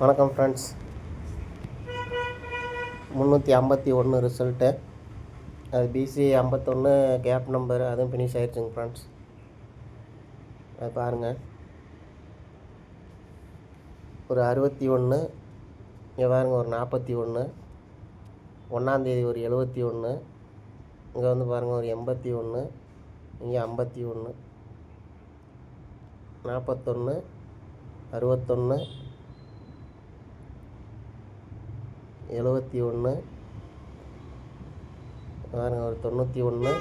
வணக்கம் friends. 351 result. அது PC 51 gap number, அதுவும் ஃபினிஷ் ஆகிடுச்சுங்க ஃப்ரெண்ட்ஸ். அது பாருங்கள், ஒரு 61, இங்கே பாருங்கள் ஒரு 41, ஒன்றாந்தேதி ஒரு 71, இங்கே வந்து பாருங்கள் ஒரு 81, இங்கே 51, 41, 61, 71, பாருங்கள் ஒரு 91,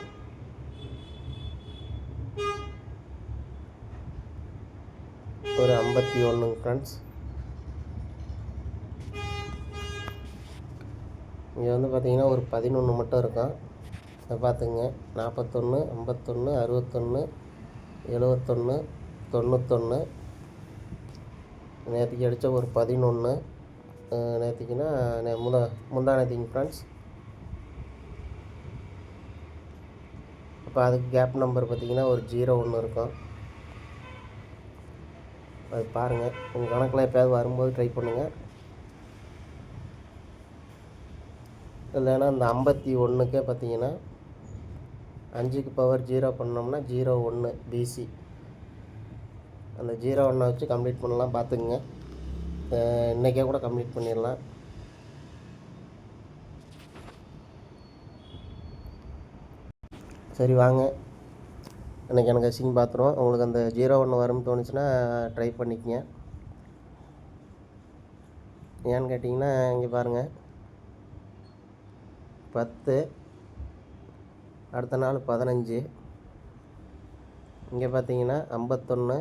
ஒரு 51 ஃப்ரெண்ட்ஸ். இங்கே வந்து பார்த்திங்கன்னா ஒரு 11 மட்டும் இருக்கும். அதை பார்த்துங்க, 41, 51, 61, 71, 91, நேற்றுக்கு அடித்த ஒரு 11, நேற்றுக்குன்னா முந்தா நேற்றுங்க ஃப்ரெண்ட்ஸ். இப்போ அதுக்கு கேப் நம்பர் பார்த்திங்கன்னா ஒரு 01 இருக்கும். அது பாருங்கள், உங்கள் கணக்கில் எப்போயாவது வரும்போது ட்ரை பண்ணுங்கள். இல்லைன்னா இந்த 51க்கே பார்த்திங்கன்னா 5க்கு பவர் 0 பண்ணோம்னா 01 பிசி, அந்த 01 வச்சு கம்ப்ளீட் பண்ணலாம். பார்த்துக்குங்க, இன்றைக்கே கூட கம்ப்ளீட் பண்ணிடலாம். சரி வாங்க, இன்றைக்கி எனக்கு அசிங் பார்த்துருவோம். உங்களுக்கு அந்த 01 வரும்னு தோணுச்சுன்னா ட்ரை பண்ணிக்கங்க. ஏன்னு கேட்டிங்கன்னா, இங்கே பாருங்கள் 10, அடுத்த நாள் 15, இங்கே பார்த்தீங்கன்னா 51,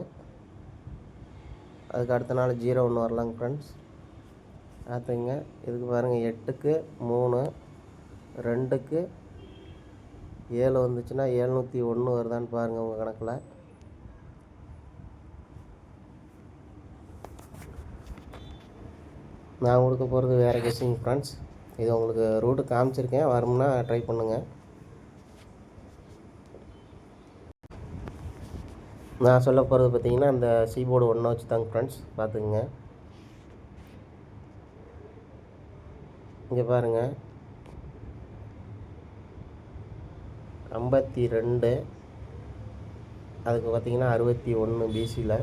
அதுக்கு அடுத்த நாள் 01 வரலாங்க ஃப்ரெண்ட்ஸ். பார்த்துங்க, இதுக்கு பாருங்கள் 8க்கு 3, 2க்கு 7 வந்துச்சுன்னா 701 வருதான்னு பாருங்கள் உங்கள் கணக்கில். நான் கொடுக்க போகிறது வேறு கெஸ்ஸிங் ஃப்ரெண்ட்ஸ். இது உங்களுக்கு ரூட்டு காமிச்சிருக்கேன், வரும்னா ட்ரை பண்ணுங்கள். நான் சொல்ல போகிறது பார்த்திங்கன்னா அந்த சீபோர்டு 1 வச்சு தாங்க ஃப்ரெண்ட்ஸ். பார்த்துக்குங்க, இங்கே பாருங்கள் 52, அதுக்கு பார்த்திங்கன்னா 61 பிசியில்.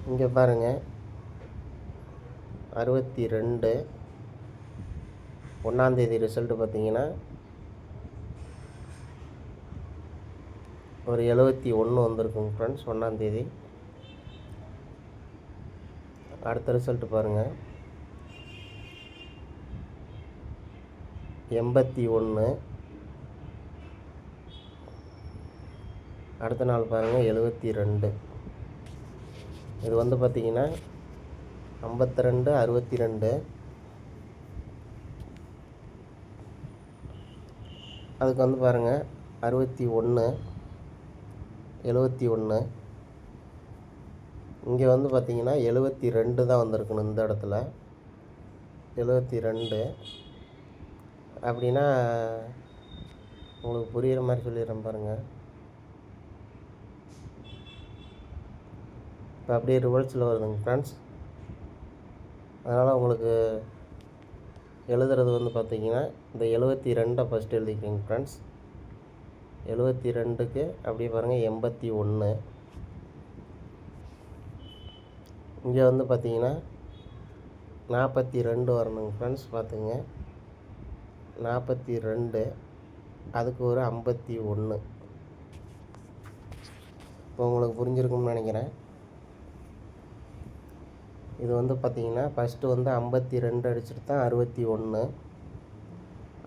இங்கே பாருங்கள் 62, ஒன்றாந்தேதி ரிசல்ட்டு பார்த்திங்கன்னா ஒரு 71 வந்திருக்குங்க ஃப்ரெண்ட்ஸ், ஒன்றாந்தேதி. அடுத்த ரிசல்ட்டு பாருங்கள் 81, அடுத்த நாள் பாருங்கள் 72. இது வந்து பார்த்திங்கன்னா 52, 62, அதுக்கு வந்து பாருங்கள் 61, 71, இங்கே வந்து பார்த்திங்கன்னா 72 தான் வந்திருக்கணும் இந்த இடத்துல. 72 அப்படின்னா உங்களுக்கு புரிகிற மாதிரி சொல்லிடுறேன் பாருங்கள். இப்போ அப்படியே ரிவர்ஸில் வருதுங்க ஃப்ரெண்ட்ஸ். அதனால் உங்களுக்கு எழுதுறது வந்து பார்த்திங்கன்னா இந்த 72 ஃபஸ்ட்டு எழுதிக்கோங்க ஃப்ரெண்ட்ஸ். 72க்கு அப்படியே பாருங்கள் 81, இங்கே வந்து பார்த்திங்கன்னா 42 வரணுங்க ஃப்ரெண்ட்ஸ். பார்த்துங்க, 42, அதுக்கு ஒரு 51. இப்போ உங்களுக்கு புரிஞ்சிருக்கும்னு நினைக்கிறேன். இது வந்து பார்த்திங்கன்னா ஃபஸ்ட்டு வந்து 52 அடிச்சுட்டு தான் 61,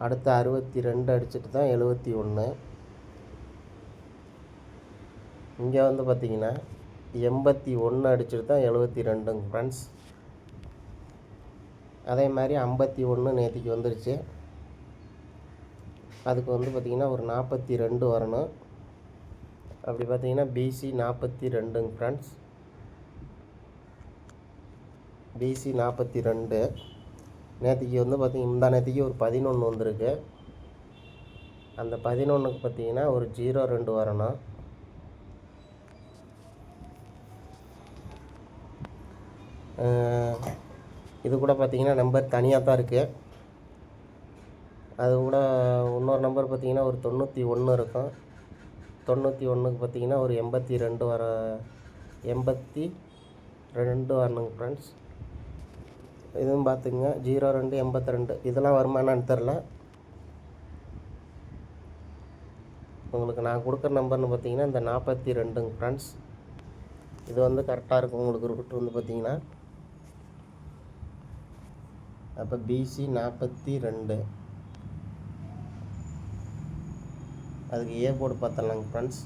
அடுத்து 62 அடிச்சுட்டு தான் 71, இங்கே வந்து பார்த்திங்கன்னா 81 அடிச்சுட்டு தான் 72ங்க ஃப்ரெண்ட்ஸ். அதே மாதிரி 51 நேற்றுக்கு வந்துருச்சு. அதுக்கு வந்து பார்த்திங்கன்னா ஒரு 42 வரணும். அப்படி பார்த்திங்கன்னா பிசி 42ங்க ஃப்ரெண்ட்ஸ். பிசி 42, நேற்றுக்கு வந்து பார்த்திங்கன்னா இந்த நேற்றுக்கு ஒரு 11 வந்திருக்கு. அந்த 11க்கு பார்த்திங்கன்னா ஒரு 02 வரணும். இது கூட பார்த்திங்கன்னா நம்பர் தனியாக தான் இருக்குது. அது கூட இன்னொரு நம்பர் பார்த்திங்கன்னா ஒரு 91 இருக்கும். 91க்கு பார்த்திங்கன்னா ஒரு 82 வர 82 வரணுங்க ஃப்ரெண்ட்ஸ். இதுவும் பார்த்துக்குங்க 02 82. இதெல்லாம் வருமானான்னு தெரில. உங்களுக்கு நான் கொடுக்குற நம்பர்னு பார்த்தீங்கன்னா இந்த 42ங்க ஃப்ரெண்ட்ஸ். இது வந்து கரெக்டாக இருக்கும் உங்களுக்கு ரூட் வந்து பார்த்தீங்கன்னா. அப்போ பிசி 42, அதுக்கு ஏ போர்டு பார்த்துடலாங்க ஃப்ரெண்ட்ஸ்.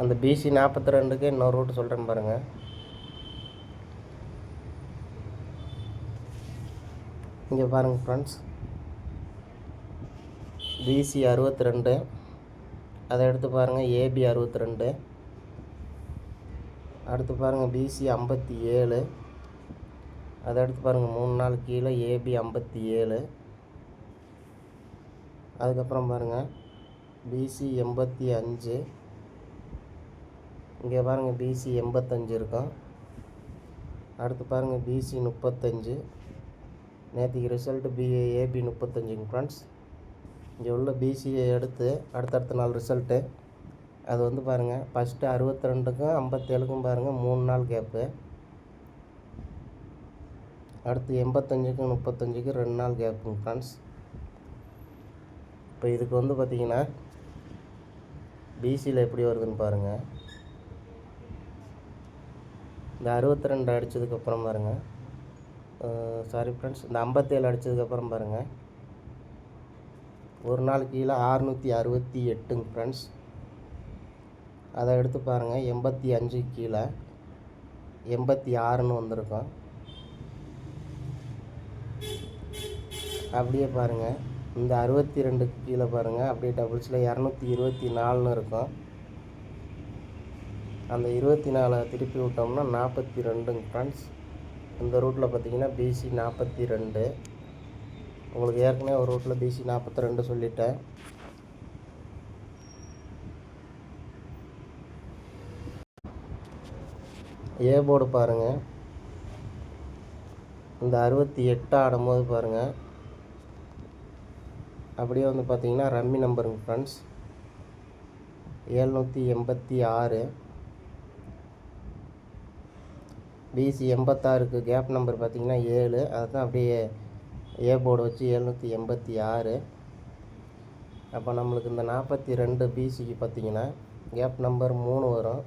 அந்த பிசி 42க்கு இன்னொரு ரூட்டு சொல்கிறேன் பாருங்கள். இங்கே பாருங்கள் ஃப்ரெண்ட்ஸ், பிசி 62, அதை எடுத்து பாருங்கள் ஏபி 62, அடுத்து பாருங்கள் பிசி 57, அதை எடுத்து பாருங்கள் 3 நாள் கீழே ஏபி 57, அதுக்கப்புறம் பாருங்கள் பிசி 85, இங்கே பாருங்கள் பிசி 85 இருக்கும். அடுத்து பாருங்கள் பிசி 35, நேற்றுக்கு ரிசல்ட்டு ஏபி 35ங்க ஃப்ரெண்ட்ஸ். இங்கே உள்ள பிசியை எடுத்து அடுத்தடுத்த நாள் ரிசல்ட்டு அது வந்து பாருங்கள் ஃபஸ்ட்டு 62க்கும் 57க்கும் பாருங்கள் 3 நாள் கேப்பு. அடுத்து 85க்கும் 35க்கு 2 நாள் கேப்புங்க ஃப்ரெண்ட்ஸ். இப்போ இதுக்கு வந்து பார்த்திங்கன்னா பிசியில் எப்படி வருதுன்னு பாருங்கள். இந்த 62 அடித்ததுக்கப்புறம் பாருங்கள், சாரி ஃப்ரெண்ட்ஸ், இந்த 57 அடித்ததுக்கப்புறம் பாருங்கள் ஒரு நாள் கீழே 668ங்க ஃப்ரெண்ட்ஸ். அதை எடுத்து பாருங்கள் 85 கீழே 86ன்னு வந்திருக்கும். அப்படியே பாருங்கள் இந்த 62க்கு கீழே பாருங்கள் அப்படியே டபுள்ஸில் 224ன்னு இருக்கும். அந்த 24 திருப்பி விட்டோம்னா 42ங்க ஃப்ரெண்ட்ஸ். இந்த ரூட்டில் பார்த்தீங்கன்னா பிசி 42. உங்களுக்கு ஏற்கனவே ஒரு ரூட்டில் பிசி 42 சொல்லிட்டேன். ஏ போர்டு பாருங்கள், இந்த 68 ஆடும்போது பாருங்கள் அப்படியே வந்து பார்த்தீங்கன்னா ரம்மி நம்பருங்க ஃப்ரெண்ட்ஸ் 786. பிசி 86க்கு கேப் நம்பர் பார்த்தீங்கன்னா 7, அதுதான் அப்படியே ஏ போர்டு வச்சு 786. அப்போ நம்மளுக்கு இந்த 42 பிசிக்கு பார்த்திங்கன்னா கேப் நம்பர் 3 வரும்.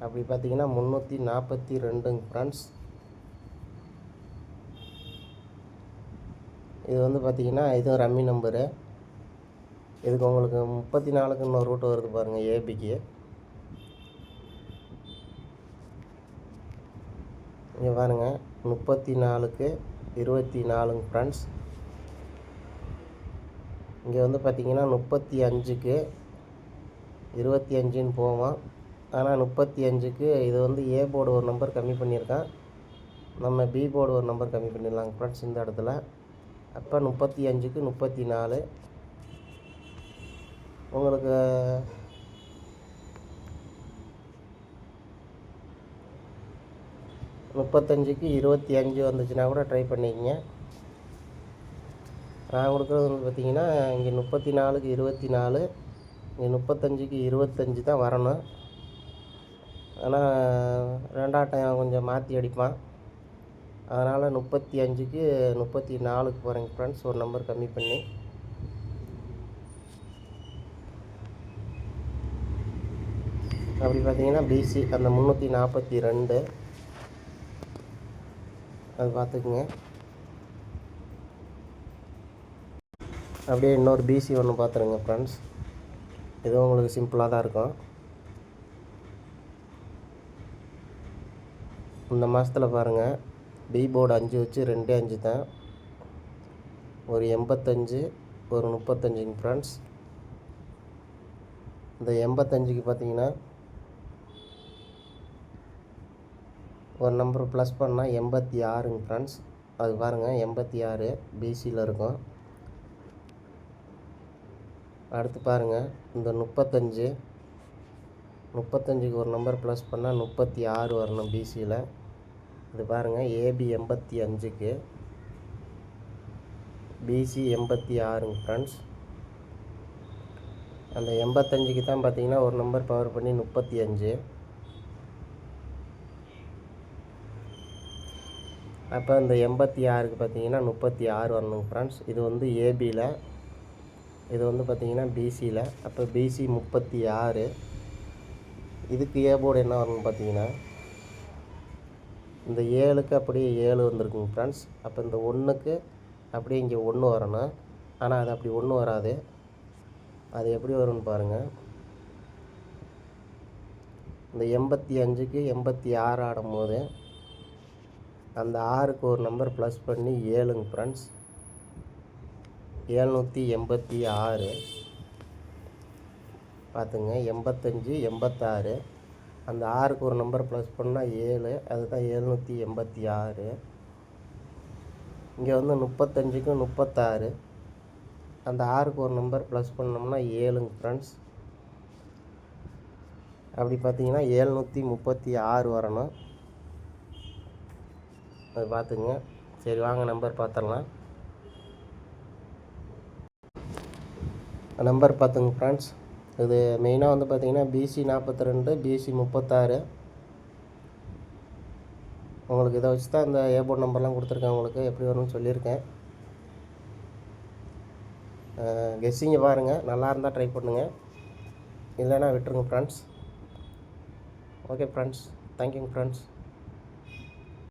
அப்படி பார்த்திங்கன்னா 342ங்க ஃப்ரெண்ட்ஸ். இது வந்து பார்த்திங்கன்னா இதுவும் ரம்மி நம்பரு. இதுக்கு உங்களுக்கு 34க்கு இன்னொரு ரூட்டு வருது பாருங்கள் ஏபிக்கு. இங்கே பாருங்கள் 34க்கு 24ங்க ஃப்ரெண்ட்ஸ். இங்கே வந்து பார்த்திங்கன்னா 35க்கு 25ன்னு போவோம். ஆனால் 35க்கு இது வந்து ஏ போர்டு ஒரு நம்பர் கம்மி பண்ணியிருக்கான், நம்ம பி போர்டு ஒரு நம்பர் கம்மி பண்ணிடலாங்க ஃப்ரெண்ட்ஸ் இந்த இடத்துல. அப்போ 35க்கு 34. உங்களுக்கு 35க்கு 25 வந்துச்சுன்னா கூட ட்ரை பண்ணிக்கங்க. நான் கொடுக்குறது வந்து பார்த்திங்கன்னா இங்கே 34க்கு 24, இங்கே 35க்கு 25 தான் வரணும். ஆனால் ரெண்டாட்டம் கொஞ்சம் மாற்றி அடிப்பான். அதனால் 35க்கு 34க்கு போகிறேங்க ஃப்ரெண்ட்ஸ், ஒரு நம்பர் கம்மி பண்ணி. அப்படி பார்த்தீங்கன்னா பிசி அந்த 342 அது பார்த்துக்குங்க. அப்படியே இன்னொரு பிசி ஒன்று பார்த்துருங்க ஃப்ரெண்ட்ஸ். இதுவும் உங்களுக்கு சிம்பிளாக தான் இருக்கும். இந்த மாதத்தில் பாருங்கள் பி போர்டு 5 வச்சு 2 5 தான், ஒரு 85 ஒரு 35ங்க ஃப்ரெண்ட்ஸ். இந்த 85க்கு பார்த்தீங்கன்னா ஒரு நம்பர் ப்ளஸ் பண்ணால் 86ங்க ஃப்ரெண்ட்ஸ். அது பாருங்கள் 86 பிசியில் இருக்கும். அடுத்து பாருங்கள் இந்த 35 35க்கு ஒரு நம்பர் ப்ளஸ் பண்ணால் 36 வரணும் பிசியில். இது பாருங்கள், ஏபி 85க்கு, பிசி 86ங்க ஃப்ரெண்ட்ஸ். அந்த 85க்கு தான் பார்த்தீங்கன்னா ஒரு நம்பர் பவர் பண்ணி 35. அப்போ இந்த 86க்கு பார்த்தீங்கன்னா 36 வரணுங்க ஃப்ரெண்ட்ஸ். இது வந்து ஏபியில், இது வந்து பார்த்தீங்கன்னா பிசியில். அப்போ பிசி 36. இதுக்கு ஏ போர்டு என்ன வரணும்னு பார்த்தீங்கன்னா இந்த 7க்கு அப்படியே 7 வந்திருக்குங்க ஃப்ரெண்ட்ஸ். அப்போ இந்த 1க்கு அப்படியே இங்கே 1 வரணும். ஆனால் அது அப்படி 1 வராது. அது எப்படி வரும்னு பாருங்கள். இந்த 85க்கு 86 ஆடும்போது அந்த 6க்கு ஒரு நம்பர் ப்ளஸ் பண்ணி 7ங்க ஃப்ரெண்ட்ஸ். 786 பார்த்துங்க. 85 86, அந்த 6க்கு ஒரு நம்பர் ப்ளஸ் பண்ணால் 7, அதுதான் 786. இங்கே வந்து 35க்கு 36, அந்த 6க்கு ஒரு நம்பர் ப்ளஸ் பண்ணோம்னா 7ங்க ஃப்ரெண்ட்ஸ். அப்படி பார்த்தீங்கன்னா 736 வரணும். அது பார்த்துங்க. சரி வாங்க நம்பர் பார்த்துடலாம். நம்பர் பார்த்துங்க ஃப்ரெண்ட்ஸ். இது மெயினாக வந்து பார்த்தீங்கன்னா பிசி 42, பிசி 36. உங்களுக்கு இதை வச்சு தான் இந்த ஏ போர்டு நம்பர்லாம் கொடுத்துருக்கேன். உங்களுக்கு எப்படி வரும்னு சொல்லியிருக்கேன். கெஸ்ஸிங்கை பாருங்கள், நல்லா இருந்தால் ட்ரை பண்ணுங்கள், இல்லைன்னா விட்டுருங்க ஃப்ரெண்ட்ஸ். ஓகே ஃப்ரெண்ட்ஸ், தேங்க்யூங்க ஃப்ரெண்ட்ஸ்.